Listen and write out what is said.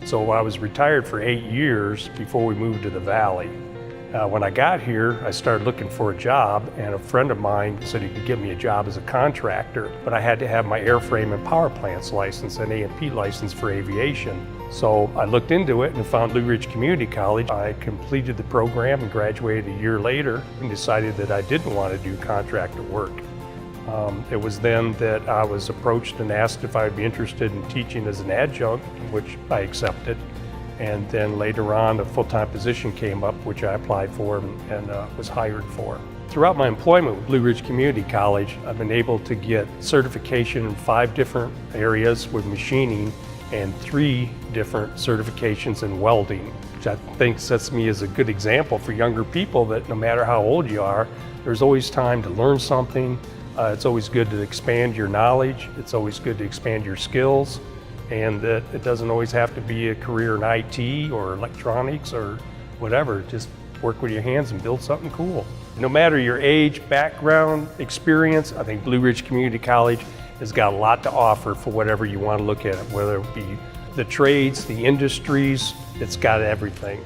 So I was retired for 8 years before we moved to the Valley. When I got here, I started looking for a job, and a friend of mine said he could get me a job as a contractor, but I had to have my airframe and power plants license and A&P license for aviation. So I looked into it and found Blue Ridge Community College. I completed the program and graduated a year later and decided that I didn't want to do contractor work. It was then that I was approached and asked if I'd be interested in teaching as an adjunct, which I accepted. And then later on, a full-time position came up, which I applied for and was hired for. Throughout my employment with Blue Ridge Community College, I've been able to get certification in 5 different areas with machining and 3 different certifications in welding, which I think sets me as a good example for younger people that no matter how old you are, there's always time to learn something. It's always good to expand your knowledge. It's always good to expand your skills. And that it doesn't always have to be a career in IT or electronics or whatever. Just work with your hands and build something cool. No matter your age, background, experience, I think Blue Ridge Community College has got a lot to offer for whatever you want to look at it, whether it be the trades, the industries, it's got everything.